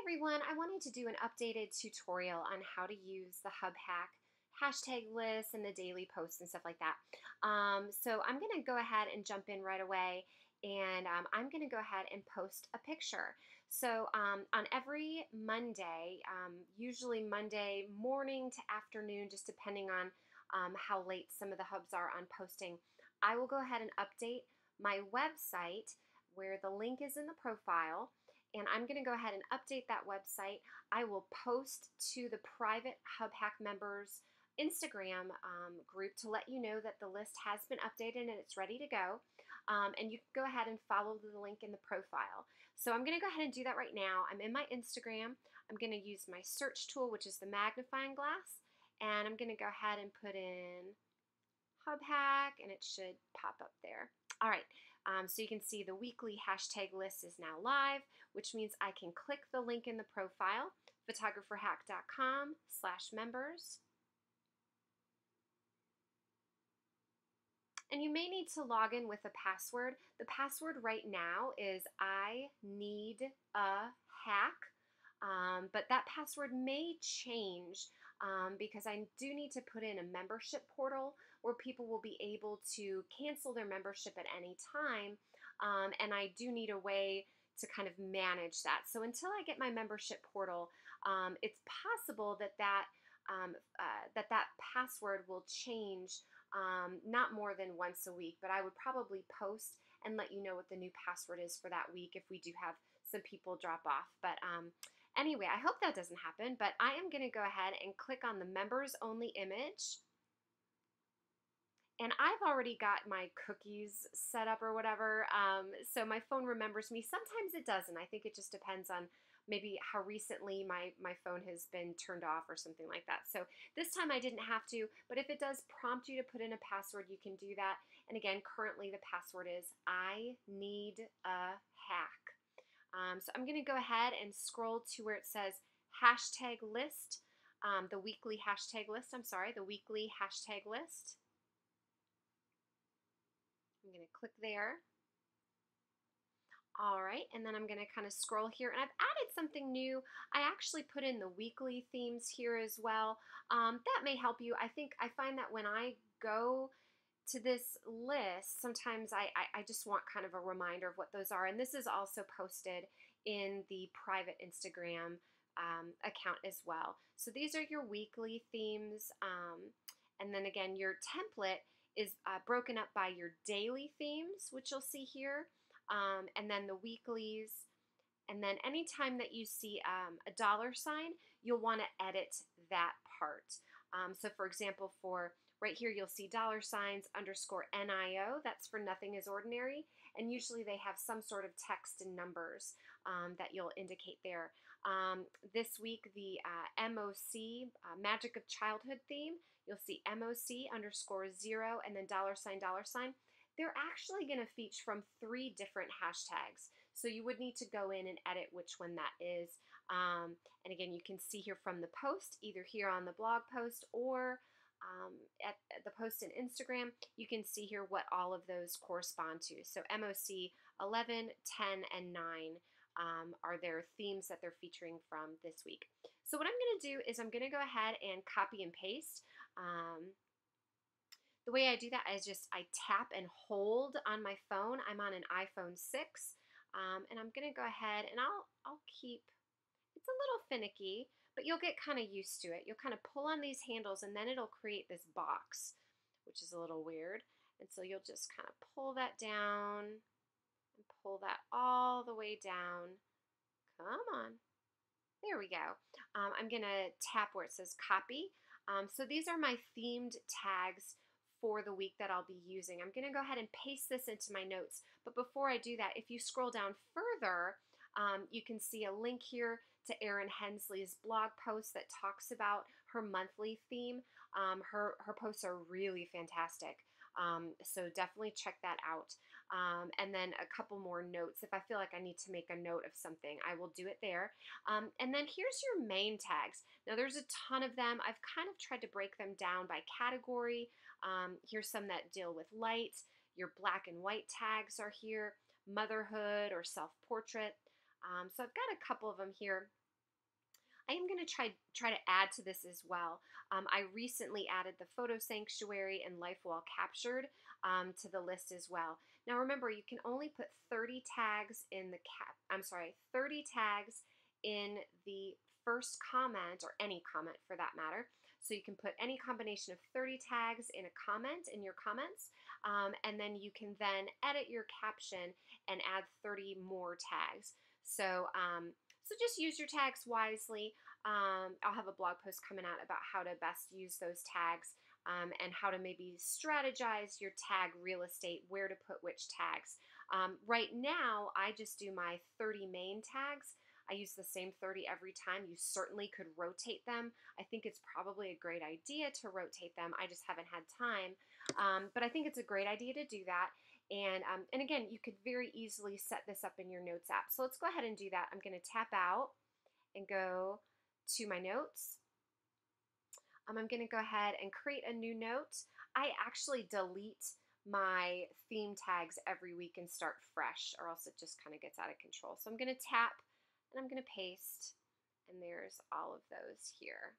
everyone, I wanted to do an updated tutorial on how to use the HubHack hashtag lists and the daily posts and stuff like that. So I'm going to go ahead and jump in right away, and I'm going to go ahead and post a picture. So on every Monday, usually Monday morning to afternoon, just depending on how late some of the hubs are on posting, I will go ahead and update my website where the link is in the profile, and I'm going to go ahead and update that website. I will post to the private HubHack members Instagram group to let you know that the list has been updated and it's ready to go. And you can go ahead and follow the link in the profile. So I'm going to go ahead and do that right now. I'm in my Instagram. I'm going to use my search tool, which is the magnifying glass, and I'm going to go ahead and put in HubHack, and it should pop up there. All right, so you can see the weekly hashtag list is now live, which means I can click the link in the profile, photographerhack.com/members. And you may need to log in with a password. The password right now is I need a hack, but that password may change because I do need to put in a membership portal where people will be able to cancel their membership at any time, and I do need a way to kind of manage that. So until I get my membership portal, it's possible that that password will change not more than once a week, but I would probably post and let you know what the new password is for that week if we do have some people drop off. But anyway, I hope that doesn't happen, but I am going to go ahead and click on the members only image. And I've already got my cookies set up or whatever, so my phone remembers me. Sometimes it doesn't. I think it just depends on maybe how recently my phone has been turned off or something like that. So this time I didn't have to, but if it does prompt you to put in a password, you can do that. And again, currently the password is I need a hack. So I'm going to go ahead and scroll to where it says hashtag list, the weekly hashtag list, the weekly hashtag list. I'm going to click there. All right, and then I'm going to kind of scroll here, and I've added something new. I actually put in the weekly themes here as well. That may help you. I find that when I go to this list, sometimes I just want kind of a reminder of what those are, and this is also posted in the private Instagram account as well. So these are your weekly themes, and then again, your template is broken up by your daily themes, which you'll see here. And then the weeklies, and then anytime that you see a dollar sign, you'll want to edit that part. So for example, for right here, you'll see dollar signs _NIO, that's for nothing is ordinary, and usually they have some sort of text and numbers that you'll indicate there. This week, the MOC, Magic of Childhood theme, you'll see MOC _0 and then dollar sign, dollar sign. They're actually going to feature from 3 different hashtags. So you would need to go in and edit which one that is. And again, you can see here from the post, either here on the blog post or at the post in Instagram, you can see here what all of those correspond to. So MOC 11, 10, and 9 are their themes that they're featuring from this week. So what I'm going to do is I'm going to go ahead and copy and paste. The way I do that is just I tap and hold on my phone. I'm on an iPhone 6, and I'm going to go ahead and I'll keep, it's a little finicky, but you'll get kind of used to it. You'll kind of pull on these handles, and then it'll create this box, which is a little weird. And so you'll just kind of pull that down and pull that all the way down. Come on. There we go. I'm going to tap where it says copy. So these are my themed tags for the week that I'll be using. I'm going to go ahead and paste this into my notes. But before I do that, if you scroll down further, you can see a link here to Erin Hensley's blog post that talks about her monthly theme. Her posts are really fantastic. So definitely check that out. And then a couple more notes. If I feel like I need to make a note of something, I will do it there. And then here's your main tags. Now there's a ton of them. I've kind of tried to break them down by category. Here's some that deal with light. Your black and white tags are here. Motherhood or self-portrait. So I've got a couple of them here. I am going to try to add to this as well. I recently added the photo sanctuary and life well captured to the list as well. Now remember, you can only put 30 tags in the 30 tags in the first comment, or any comment for that matter. So you can put any combination of 30 tags in a comment in your comments, and then you can then edit your caption and add 30 more tags. So just use your tags wisely. I'll have a blog post coming out about how to best use those tags, and how to maybe strategize your tag real estate, where to put which tags. Right now, I just do my 30 main tags. I use the same 30 every time. You certainly could rotate them. I think it's probably a great idea to rotate them. I just haven't had time. But I think it's a great idea to do that. And again, you could very easily set this up in your notes app. So let's go ahead and do that. I'm going to tap out and go to my notes. I'm going to go ahead and create a new note. I actually delete my theme tags every week and start fresh, or else it just kind of gets out of control. So I'm going to tap and I'm going to paste, and there's all of those here.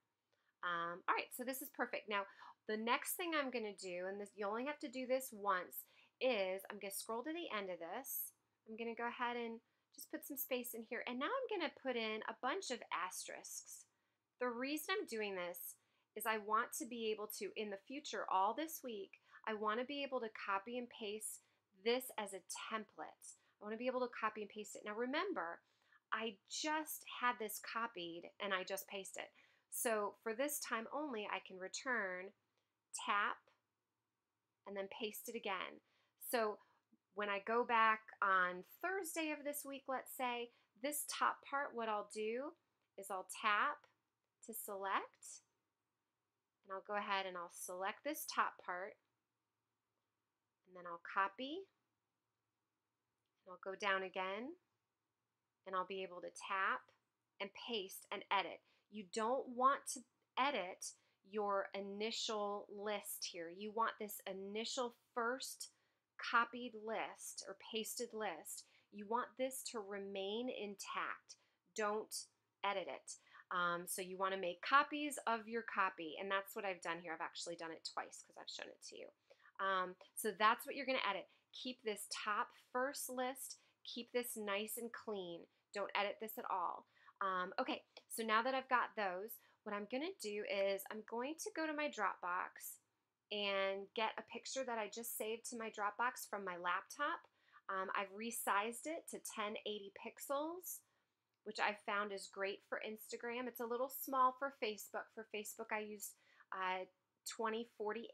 All right, so this is perfect. Now, the next thing I'm going to do, and this, you only have to do this once, is I'm going to scroll to the end of this. I'm going to go ahead and just put some space in here, and now I'm going to put in a bunch of asterisks. The reason I'm doing this is I want to be able to, in the future, all this week, I want to be able to copy and paste this as a template. I want to be able to copy and paste it. Now remember, I just had this copied and I just pasted. So for this time only, I can return, tap, and then paste it again. So when I go back on Thursday of this week, let's say, this top part, what I'll do is I'll tap to select, and I'll go ahead and I'll select this top part, and then I'll copy, and I'll go down again, and I'll be able to tap and paste and edit. You don't want to edit your initial list here. You want this initial first copied list or pasted list. You want this to remain intact. Don't edit it. So you want to make copies of your copy, and that's what I've done here. I've actually done it twice because I've shown it to you. So that's what you're going to edit. Keep this top first list, keep this nice and clean. Don't edit this at all. Okay, so now that I've got those, what I'm going to do is I'm going to go to my Dropbox and get a picture that I just saved to my Dropbox from my laptop. I've resized it to 1080 pixels, which I found is great for Instagram. It's a little small for Facebook. For Facebook, I used 2048,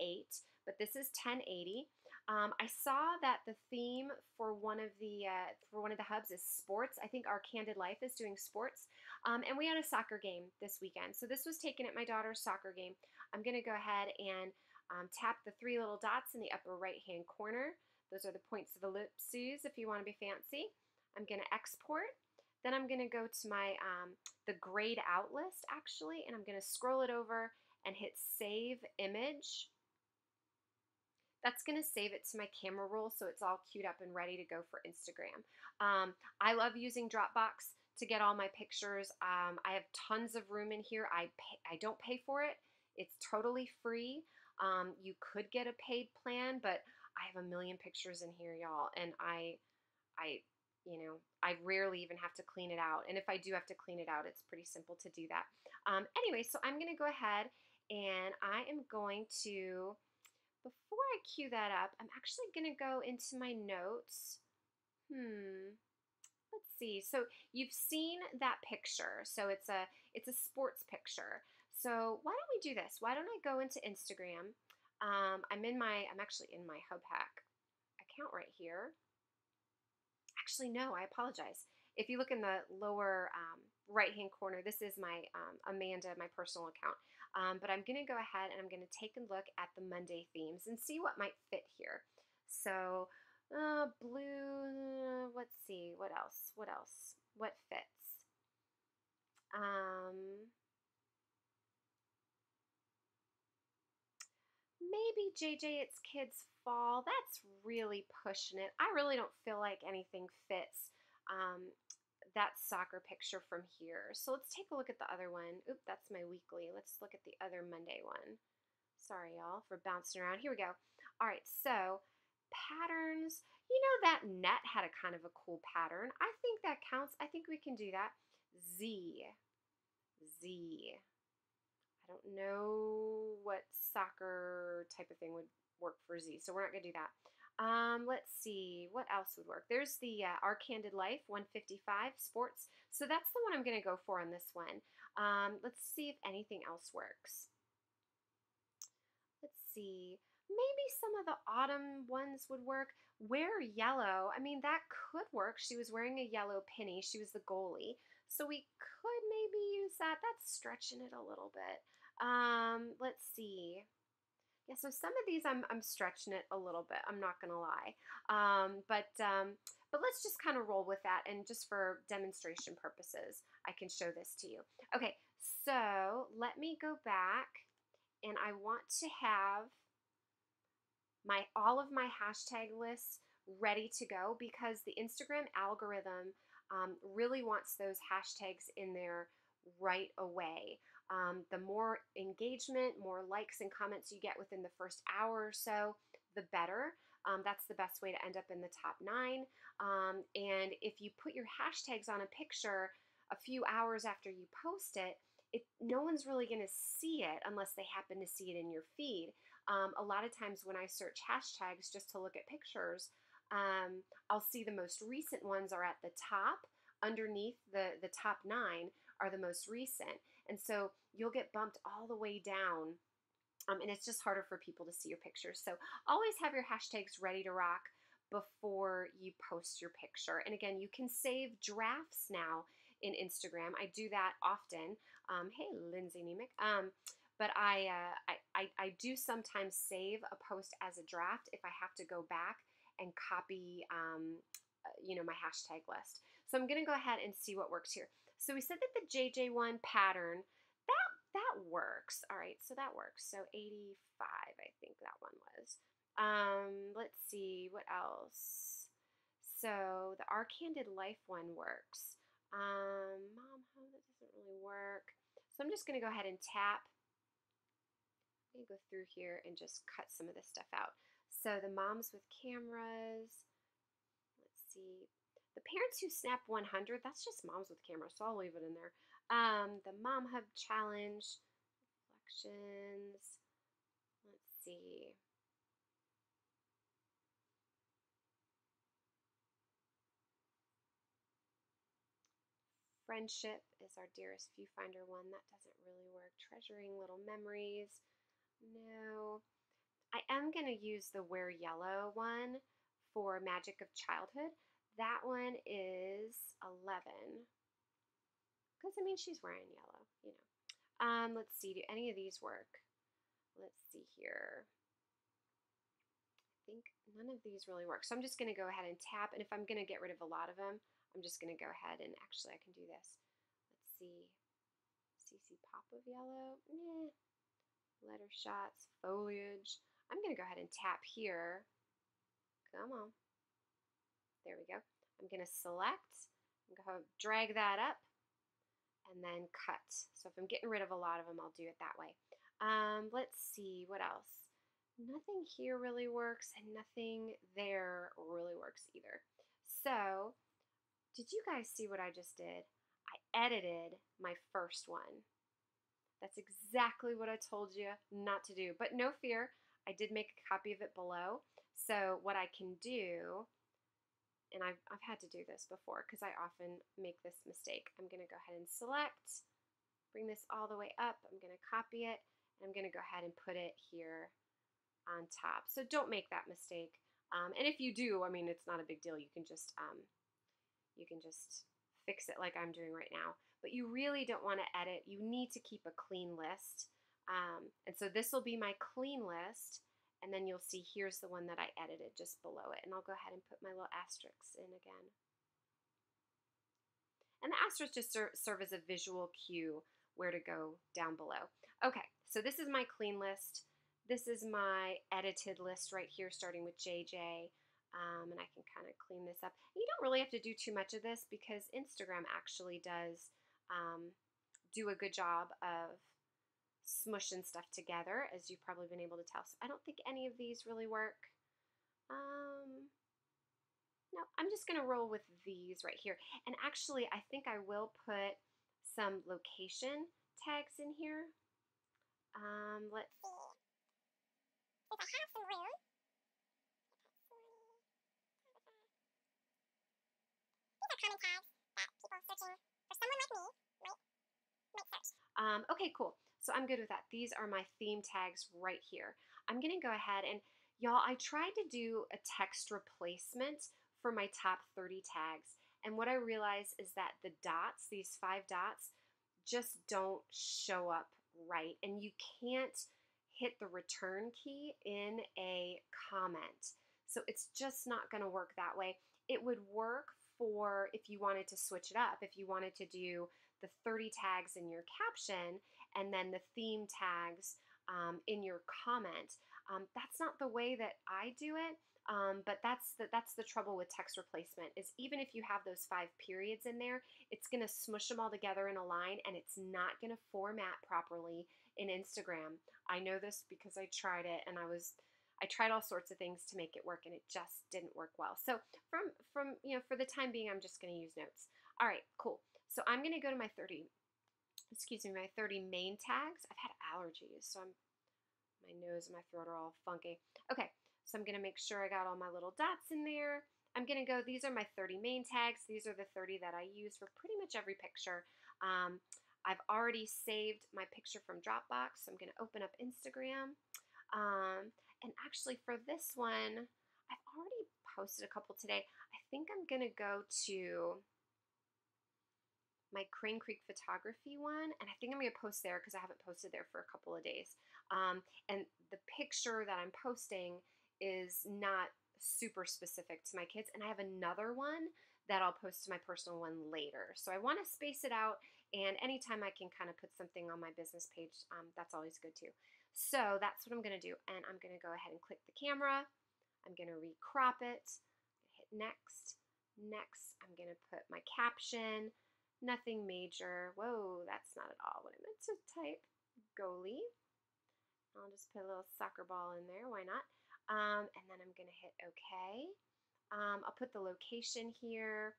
but this is 1080. I saw that the theme for one of the hubs is sports. I think Our Candid Life is doing sports, and we had a soccer game this weekend. So this was taken at my daughter's soccer game. I'm going to go ahead and tap the three little dots in the upper right-hand corner. Those are the points of the ellipses if you want to be fancy. I'm going to export. Then I'm going to go to my the grayed out list actually, and I'm going to scroll it over and hit Save Image. That's going to save it to my camera roll so it's all queued up and ready to go for Instagram. I love using Dropbox to get all my pictures. I have tons of room in here. I don't pay for it. It's totally free. You could get a paid plan, but I have a million pictures in here, y'all, and I rarely even have to clean it out. And if I do have to clean it out, it's pretty simple to do that. Anyway, so I'm going to go ahead and I am going to, before I cue that up, I'm actually going to go into my notes. Let's see. So you've seen that picture. So it's a sports picture. So why don't we do this? Why don't I go into Instagram? I'm actually in my HubHack account right here. Actually, no, I apologize. If you look in the lower right-hand corner, this is my Amanda, my personal account. But I'm going to go ahead and I'm going to take a look at the Monday themes and see what might fit here. So blue, let's see, what else? What fits? Maybe JJ It's Kids Fall. That's really pushing it. I really don't feel like anything fits that soccer picture from here. So let's take a look at the other one. Oop, that's my weekly. Let's look at the other Monday one. Sorry, y'all, for bouncing around. Here we go. All right, so patterns. You know that net had a kind of a cool pattern. I think that counts. I think we can do that. Z. Z. I don't know what soccer type of thing would work for Z, so we're not going to do that. Let's see, what else would work? There's the Our Candid Life 155 sports. So that's the one I'm going to go for on this one. Let's see if anything else works. Let's see. Maybe some of the autumn ones would work. Wear yellow. I mean, that could work. She was wearing a yellow penny. She was the goalie. So we could maybe use that. That's stretching it a little bit. Let's see. Yeah, so some of these I'm stretching it a little bit. I'm not gonna lie, but let's just kind of roll with that, and just for demonstration purposes, I can show this to you. Okay, so let me go back, and I want to have all of my hashtag lists ready to go, because the Instagram algorithm really wants those hashtags in there right away. The more engagement, more likes and comments you get within the first hour or so, the better. That's the best way to end up in the top 9. And if you put your hashtags on a picture a few hours after you post it, no one's really going to see it unless they happen to see it in your feed. A lot of times when I search hashtags just to look at pictures, I'll see the most recent ones are at the top. Underneath the top 9 are the most recent. And so you'll get bumped all the way down, and it's just harder for people to see your pictures. So always have your hashtags ready to rock before you post your picture. And again, you can save drafts now in Instagram. I do that often. Hey, Lindsay Nemick. But I do sometimes save a post as a draft if I have to go back and copy my hashtag list. So I'm going to go ahead and see what works here. So we said that the JJ1 pattern, that works. All right, so that works. So 85, I think that one was. Let's see, what else? So the Our Candid Life one works. Mom, how that doesn't really work. So I'm just going to go ahead and tap. I'm going to go through here and just cut some of this stuff out. So the moms with cameras. Let's see. The Parents Who Snap 100, that's just moms with cameras, so I'll leave it in there. The Mom Hub Challenge, reflections, let's see. Friendship is our dearest viewfinder one. That doesn't really work. Treasuring little memories, no. I am going to use the Wear Yellow one for Magic of Childhood. That one is 11. Because, I mean, she's wearing yellow, you know. Let's see, do any of these work? Let's see here. I think none of these really work. So I'm just going to go ahead and tap. And if I'm going to get rid of a lot of them, I'm just going to go ahead and, actually, I can do this. Let's see. CC Pop of Yellow. Letter shots, foliage. I'm going to go ahead and tap here. Come on. There we go. I'm going to select, I'm going to drag that up, and then cut. So if I'm getting rid of a lot of them, I'll do it that way. Let's see, what else? Nothing here really works, and nothing there really works either. So, did you guys see what I just did? I edited my first one. That's exactly what I told you not to do. But no fear, I did make a copy of it below. So what I can do, and I've had to do this before because I often make this mistake. I'm going to go ahead and select, bring this all the way up. I'm going to copy it, and I'm going to go ahead and put it here on top. So don't make that mistake. And if you do, I mean, it's not a big deal. You can just fix it like I'm doing right now. But you really don't want to edit. You need to keep a clean list. And so this will be my clean list. And then you'll see here's the one that I edited just below it. And I'll go ahead and put my little asterisks in again. And the asterisks just serve as a visual cue where to go down below. Okay, so this is my clean list. This is my edited list right here, starting with JJ. And I can kind of clean this up. You don't really have to do too much of this because Instagram actually does do a good job of smushing stuff together, as you've probably been able to tell. So I don't think any of these really work. No, I'm just going to roll with these right here. And actually, I think I will put some location tags in here. Let's see. If I have some room, these are common tags that people searching for someone like me might search. Okay, cool. So I'm good with that. These are my theme tags right here. I'm going to go ahead and, y'all, I tried to do a text replacement for my top 30 tags. And what I realized is that the dots, these 5 dots, just don't show up right. And you can't hit the return key in a comment. So it's just not going to work that way. It would work for if you wanted to switch it up, if you wanted to do the 30 tags in your caption and then the theme tags in your comment. That's not the way that I do it, but that's the trouble with text replacement is even if you have those 5 periods in there, it's going to smush them all together in a line and it's not going to format properly in Instagram. I know this because I tried it and I tried all sorts of things to make it work and it just didn't work well. So from for the time being, I'm just going to use notes. All right, cool. So I'm going to go to my 30 main tags. I've had allergies, so my nose and my throat are all funky. Okay, so I'm going to make sure I got all my little dots in there. I'm going to go, these are my 30 main tags. These are the 30 that I use for pretty much every picture. I've already saved my picture from Dropbox, so I'm going to open up Instagram. And actually for this one, I've already posted a couple today. I think I'm going to go to my Crane Creek photography one, and I think I'm going to post there because I haven't posted there for a couple of days. And the picture that I'm posting is not super specific to my kids, and I have another one that I'll post to my personal one later. So I want to space it out, and anytime I can kind of put something on my business page, that's always good too. So that's what I'm going to do, and I'm going to go ahead and click the camera. I'm going to recrop it, hit next. Next, I'm going to put my caption. Nothing major. Whoa, that's not at all what I meant to type. Goalie. I'll just put a little soccer ball in there. Why not? And then I'm going to hit OK. I'll put the location here.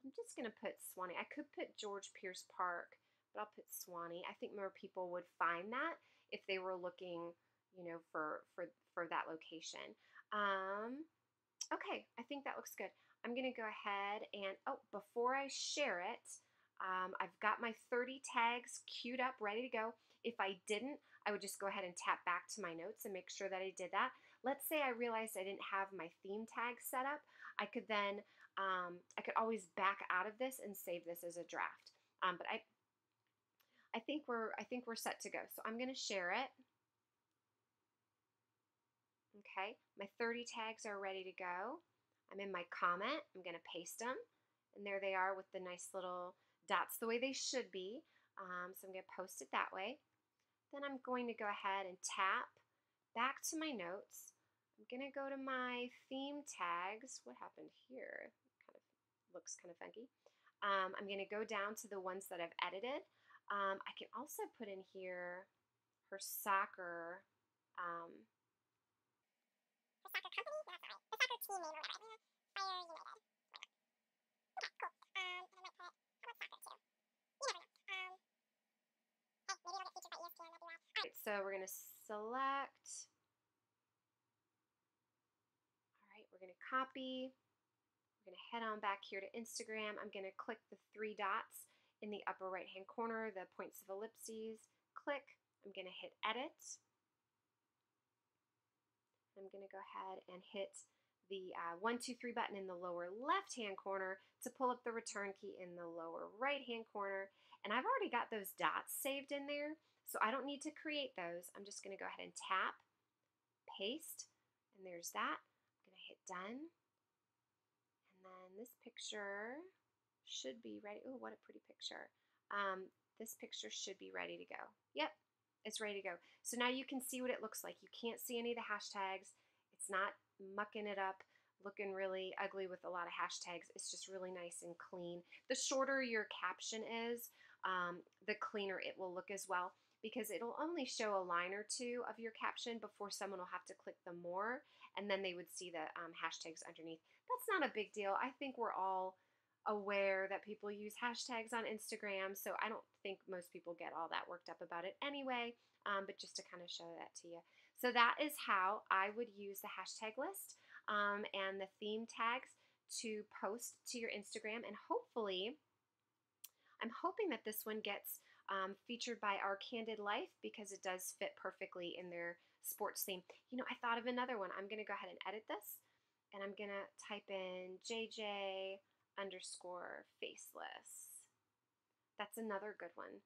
I'm just going to put Swanee. I could put George Pierce Park, but I'll put Swanee. I think more people would find that if they were looking, for that location. Okay, I think that looks good. I'm going to go ahead and, before I share it, I've got my 30 tags queued up, ready to go. If I didn't, I would just go ahead and tap back to my notes and make sure that I did that. Let's say I realized I didn't have my theme tag set up. I could then, I could always back out of this and save this as a draft. But I think we're set to go. So I'm going to share it. Okay, my 30 tags are ready to go. I'm in my comment. I'm going to paste them. And there they are with the nice little dots the way they should be. So I'm going to post it that way. Then I'm going to go ahead and tap back to my notes. I'm going to go to my theme tags. What happened here? Kind of looks kind of funky. I'm going to go down to the ones that I've edited. I can also put in here her soccer company? That's right. The soccer team name or whatever. Fire United. Okay, cool. And I might put, how about soccer too? You never know. Hey, maybe it'll get featured by ESPN. That'd be wild. All right, so we're going to select. All right, we're going to copy. We're going to head on back here to Instagram. I'm going to click the 3 dots in the upper right-hand corner, the points of ellipses. Click. I'm going to hit edit. I'm going to go ahead and hit the 1, 2, 3 button in the lower left-hand corner to pull up the return key in the lower right-hand corner. And I've already got those dots saved in there, so I don't need to create those. I'm just going to go ahead and tap, paste, and there's that. I'm going to hit done. And then this picture should be ready. Oh, what a pretty picture. This picture should be ready to go. Yep. It's ready to go. So now you can see what it looks like. You can't see any of the hashtags. It's not mucking it up looking really ugly with a lot of hashtags. It's just really nice and clean. The shorter your caption is, the cleaner it will look as well, because it'll only show a line or two of your caption before someone will have to click the more, and then they would see the hashtags underneath. That's not a big deal. I think we're all aware that people use hashtags on Instagram, so I don't think most people get all that worked up about it anyway, but just to kind of show that to you. So that is how I would use the hashtag list and the theme tags to post to your Instagram, and hopefully I'm hoping that this one gets featured by Our Candid Life because it does fit perfectly in their sports theme. You know, I thought of another one. I'm going to go ahead and edit this, and I'm going to type in JJ underscore faceless. That's another good one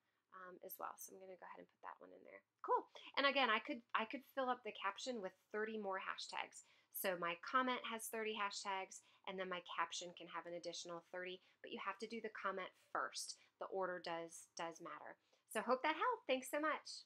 as well. So I'm going to go ahead and put that one in there. Cool. And again, I could fill up the caption with 30 more hashtags. So my comment has 30 hashtags, and then my caption can have an additional 30, but you have to do the comment first. The order does matter. So hope that helped. Thanks so much.